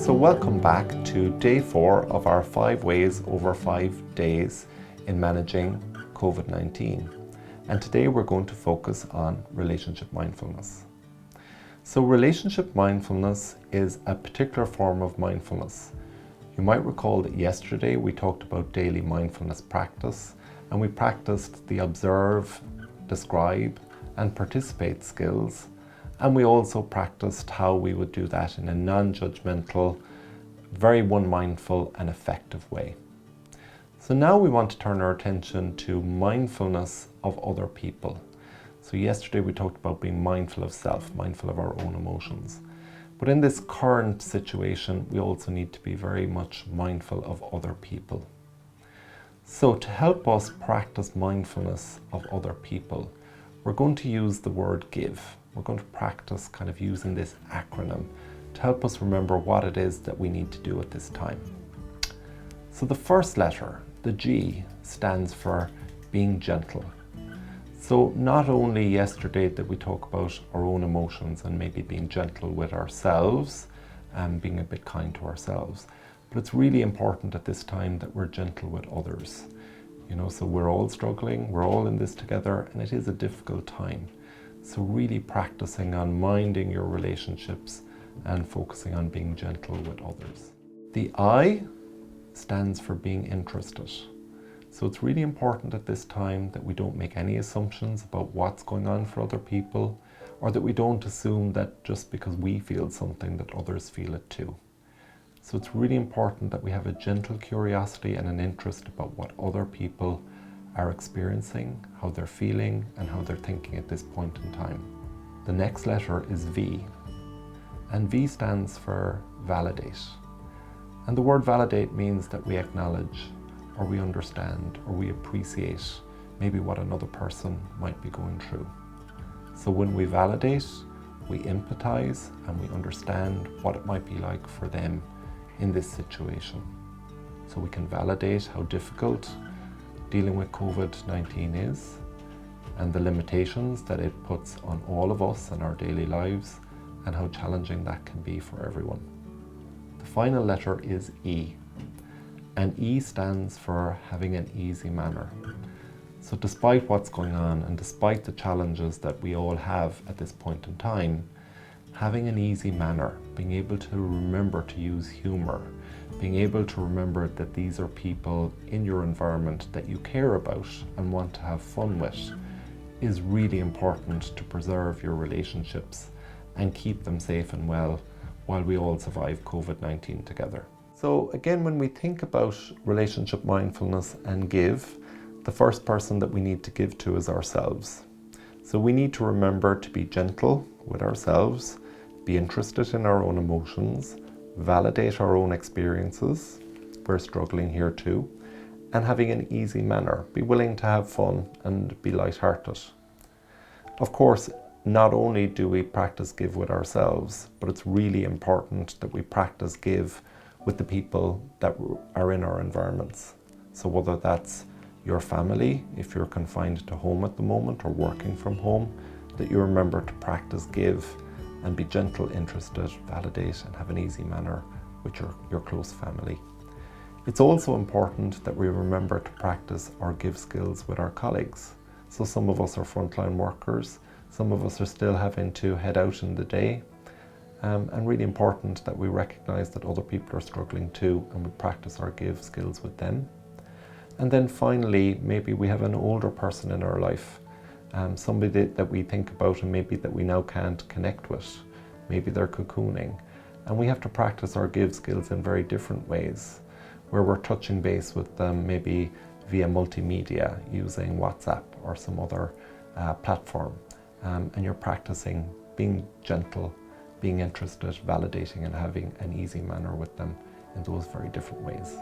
So welcome back to day 4 of our 5 ways over 5 days in managing COVID-19. And today we're going to focus on relationship mindfulness. So relationship mindfulness is a particular form of mindfulness. You might recall that yesterday we talked about daily mindfulness practice, and we practiced the observe, describe and participate skills. And we also practiced how we would do that in a non-judgmental, very one-mindful and effective way. So now we want to turn our attention to mindfulness of other people. So yesterday we talked about being mindful of self, mindful of our own emotions. But in this current situation, we also need to be very much mindful of other people. So to help us practice mindfulness of other people, we're going to use the word give. We're going to practice kind of using this acronym to help us remember what it is that we need to do at this time. So the first letter, the G, stands for being gentle. So not only yesterday did we talk about our own emotions and maybe being gentle with ourselves and being a bit kind to ourselves, but it's really important at this time that we're gentle with others. So we're all struggling, we're all in this together, and it is a difficult time. So really practicing on minding your relationships and focusing on being gentle with others. The I stands for being interested. So it's really important at this time that we don't make any assumptions about what's going on for other people, or that we don't assume that just because we feel something that others feel it too. So it's really important that we have a gentle curiosity and an interest about what other people are experiencing, how they're feeling and how they're thinking at this point in time. The next letter is V, and V stands for validate. And the word validate means that we acknowledge or we understand or we appreciate maybe what another person might be going through. So when we validate, we empathize and we understand what it might be like for them in this situation. So we can validate how difficult dealing with COVID-19 is and the limitations that it puts on all of us in our daily lives and how challenging that can be for everyone. The final letter is E, and E stands for having an easy manner. So despite what's going on and despite the challenges that we all have at this point in time, having an easy manner, being able to remember to use humor, being able to remember that these are people in your environment that you care about and want to have fun with, is really important to preserve your relationships and keep them safe and well while we all survive COVID-19 together. So again, when we think about relationship mindfulness and give, the first person that we need to give to is ourselves. So we need to remember to be gentle with ourselves, be interested in our own emotions, validate our own experiences, we're struggling here too, and having an easy manner, be willing to have fun and be light-hearted. Of course, not only do we practice give with ourselves, but it's really important that we practice give with the people that are in our environments. So whether that's your family, if you're confined to home at the moment or working from home, that you remember to practice give and be gentle, interested, validate and have an easy manner with your close family. It's also important that we remember to practice our give skills with our colleagues. So some of us are frontline workers, some of us are still having to head out in the day, and really important that we recognise that other people are struggling too and we practice our give skills with them. And then finally, maybe we have an older person in our life, somebody that we think about and maybe that we now can't connect with. Maybe they're cocooning. And we have to practice our give skills in very different ways, where we're touching base with them maybe via multimedia, using WhatsApp or some other platform. And you're practicing being gentle, being interested, validating and having an easy manner with them in those very different ways.